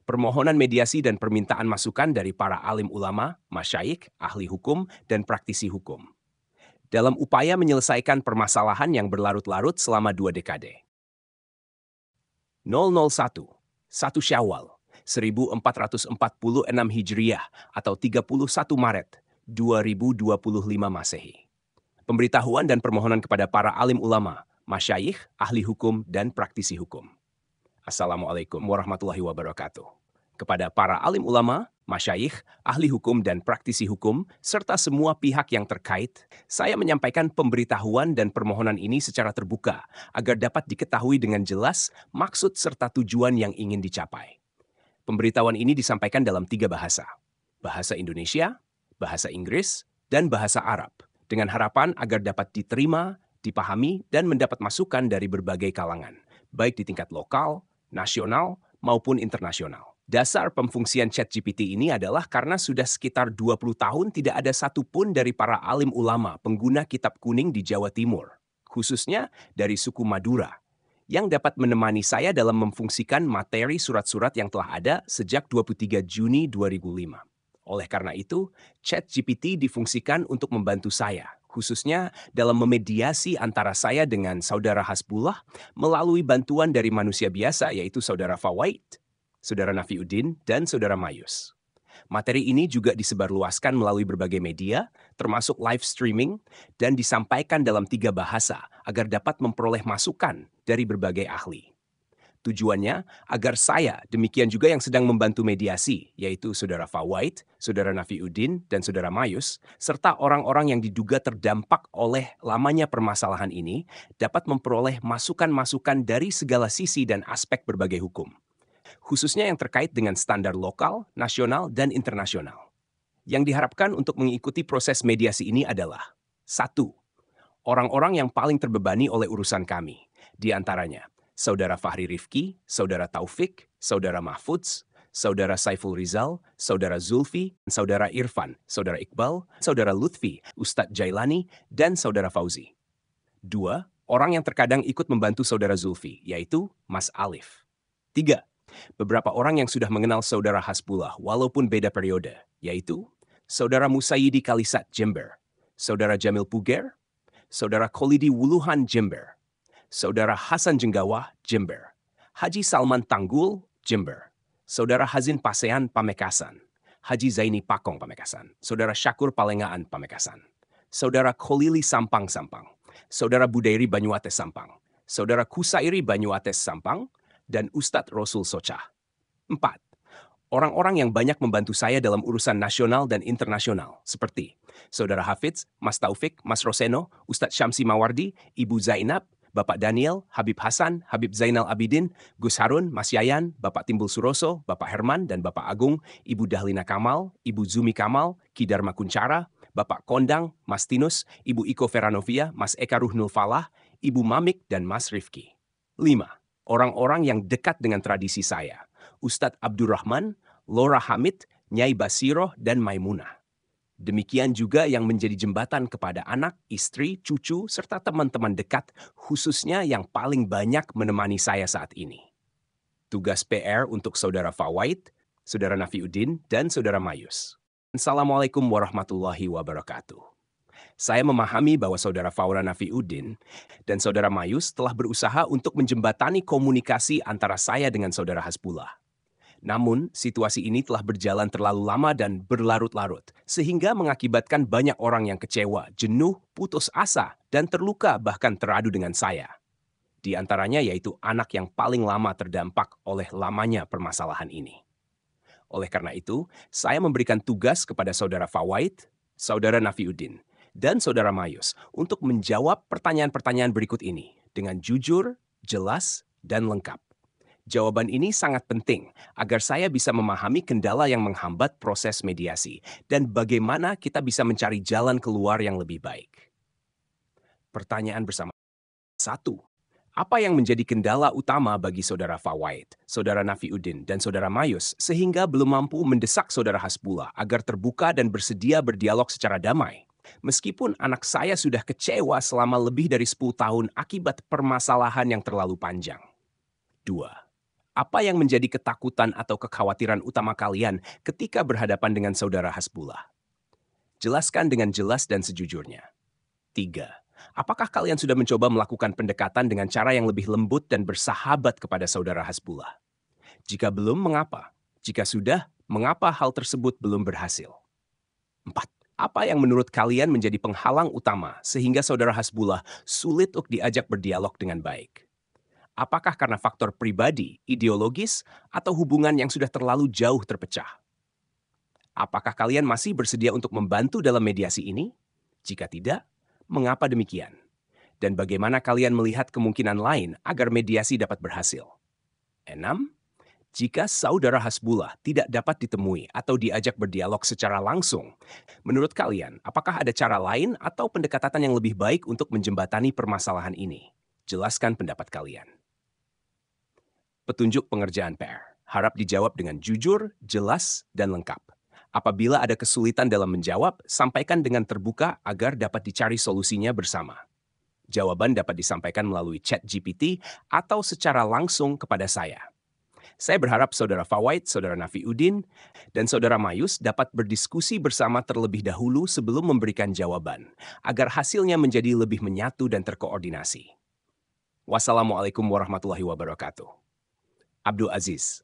permohonan mediasi dan permintaan masukan dari para alim ulama, masyayikh, ahli hukum, dan praktisi hukum. Dalam upaya menyelesaikan permasalahan yang berlarut-larut selama 2 dekade. 001, 1 Syawal, 1446 Hijriah atau 31 Maret 2025 Masehi. Pemberitahuan dan permohonan kepada para alim ulama, masyayikh, ahli hukum, dan praktisi hukum. Assalamualaikum warahmatullahi wabarakatuh. Kepada para alim ulama, masyayikh, ahli hukum, dan praktisi hukum, serta semua pihak yang terkait, saya menyampaikan pemberitahuan dan permohonan ini secara terbuka agar dapat diketahui dengan jelas maksud serta tujuan yang ingin dicapai. Pemberitahuan ini disampaikan dalam 3 bahasa, bahasa Indonesia, bahasa Inggris, dan bahasa Arab, dengan harapan agar dapat diterima, dipahami, dan mendapat masukan dari berbagai kalangan, baik di tingkat lokal, nasional, maupun internasional. Dasar pemfungsian ChatGPT ini adalah karena sudah sekitar 20 tahun tidak ada satupun dari para alim ulama pengguna kitab kuning di Jawa Timur, khususnya dari suku Madura, yang dapat menemani saya dalam memfungsikan materi surat-surat yang telah ada sejak 23 Juni 2005. Oleh karena itu, ChatGPT difungsikan untuk membantu saya, khususnya dalam memediasi antara saya dengan saudara Hasbullah melalui bantuan dari manusia biasa yaitu saudara Fawaid, saudara Nafiuddin, dan saudara Mayus. Materi ini juga disebarluaskan melalui berbagai media, termasuk live streaming, dan disampaikan dalam 3 bahasa agar dapat memperoleh masukan dari berbagai ahli. Tujuannya agar saya, demikian juga yang sedang membantu mediasi, yaitu saudara Fawaid, saudara Nafiuddin, dan saudara Mayus, serta orang-orang yang diduga terdampak oleh lamanya permasalahan ini, dapat memperoleh masukan-masukan dari segala sisi dan aspek berbagai hukum, khususnya yang terkait dengan standar lokal, nasional, dan internasional. Yang diharapkan untuk mengikuti proses mediasi ini adalah 1. Orang-orang yang paling terbebani oleh urusan kami, di antaranya Saudara Fahri Rifki, Saudara Taufik, Saudara Mahfudz, Saudara Saiful Rizal, Saudara Zulfi, Saudara Irfan, Saudara Iqbal, Saudara Lutfi, Ustadz Jailani, dan Saudara Fauzi. 2. Orang yang terkadang ikut membantu Saudara Zulfi, yaitu Mas Alif. 3. Beberapa orang yang sudah mengenal Saudara Hasbullah walaupun beda periode, yaitu Saudara Musayyidi Kalisat Jember, Saudara Jamil Puger, Saudara Kholidi Wuluhan Jember, Saudara Hasan Jenggawah, Jember, Haji Salman Tanggul, Jember, Saudara Hazin Pasean, Pamekasan, Haji Zaini Pakong, Pamekasan, Saudara Syakur Palengaan, Pamekasan, Saudara Kholili Sampang, Sampang, Saudara Budairi Banyuates, Sampang, Saudara Kusairi Banyuates, Sampang, dan Ustadz Rosul Socah. 4. Orang-orang yang banyak membantu saya dalam urusan nasional dan internasional, seperti Saudara Hafidz, Mas Taufik, Mas Roseno, Ustadz Syamsi Mawardi, Ibu Zainab, Bapak Daniel, Habib Hasan, Habib Zainal Abidin, Gus Harun, Mas Yayan, Bapak Timbul Suroso, Bapak Herman, dan Bapak Agung, Ibu Dahlina Kamal, Ibu Zumi Kamal, Ki Dharma Kunchara, Bapak Kondang, Mas Tinus, Ibu Iko Feranovia, Mas Eka Ruhnul Falah, Ibu Mamik, dan Mas Rifki. 5. Orang-orang yang dekat dengan tradisi saya, Ustadz Abdurrahman, Lora Hamid, Nyai Basiroh, dan Maimunah. Demikian juga yang menjadi jembatan kepada anak, istri, cucu, serta teman-teman dekat, khususnya yang paling banyak menemani saya saat ini. Tugas PR untuk Saudara Fawaid, Saudara Nafiuddin, dan Saudara Mayus. Assalamualaikum warahmatullahi wabarakatuh. Saya memahami bahwa Saudara Faura Nafiuddin dan Saudara Mayus telah berusaha untuk menjembatani komunikasi antara saya dengan Saudara Hasbullah. Namun, situasi ini telah berjalan terlalu lama dan berlarut-larut, sehingga mengakibatkan banyak orang yang kecewa, jenuh, putus asa, dan terluka bahkan teradu dengan saya. Di antaranya yaitu anak yang paling lama terdampak oleh lamanya permasalahan ini. Oleh karena itu, saya memberikan tugas kepada Saudara Fawaid, Saudara Nafiuddin, dan Saudara Mayus untuk menjawab pertanyaan-pertanyaan berikut ini dengan jujur, jelas, dan lengkap. Jawaban ini sangat penting agar saya bisa memahami kendala yang menghambat proses mediasi dan bagaimana kita bisa mencari jalan keluar yang lebih baik. Pertanyaan bersama. 1. Apa yang menjadi kendala utama bagi Saudara Fawaid, Saudara Nafiuddin, dan Saudara Mayus sehingga belum mampu mendesak Saudara Hasbullah agar terbuka dan bersedia berdialog secara damai? Meskipun anak saya sudah kecewa selama lebih dari 10 tahun akibat permasalahan yang terlalu panjang. 2. Apa yang menjadi ketakutan atau kekhawatiran utama kalian ketika berhadapan dengan saudara Hasbullah? Jelaskan dengan jelas dan sejujurnya. 3. Apakah kalian sudah mencoba melakukan pendekatan dengan cara yang lebih lembut dan bersahabat kepada saudara Hasbullah? Jika belum, mengapa? Jika sudah, mengapa hal tersebut belum berhasil? 4. Apa yang menurut kalian menjadi penghalang utama sehingga saudara Hasbullah sulit untuk diajak berdialog dengan baik? Apakah karena faktor pribadi, ideologis, atau hubungan yang sudah terlalu jauh terpecah? Apakah kalian masih bersedia untuk membantu dalam mediasi ini? Jika tidak, mengapa demikian? Dan bagaimana kalian melihat kemungkinan lain agar mediasi dapat berhasil? 6. Jika saudara Hasbullah tidak dapat ditemui atau diajak berdialog secara langsung, menurut kalian, apakah ada cara lain atau pendekatan yang lebih baik untuk menjembatani permasalahan ini? Jelaskan pendapat kalian. Petunjuk pengerjaan PR. Harap dijawab dengan jujur, jelas, dan lengkap. Apabila ada kesulitan dalam menjawab, sampaikan dengan terbuka agar dapat dicari solusinya bersama. Jawaban dapat disampaikan melalui chat GPT atau secara langsung kepada saya. Saya berharap Saudara Fawait, Saudara Nafiuddin, dan Saudara Mayus dapat berdiskusi bersama terlebih dahulu sebelum memberikan jawaban, agar hasilnya menjadi lebih menyatu dan terkoordinasi. Wassalamualaikum warahmatullahi wabarakatuh. Abdul Aziz.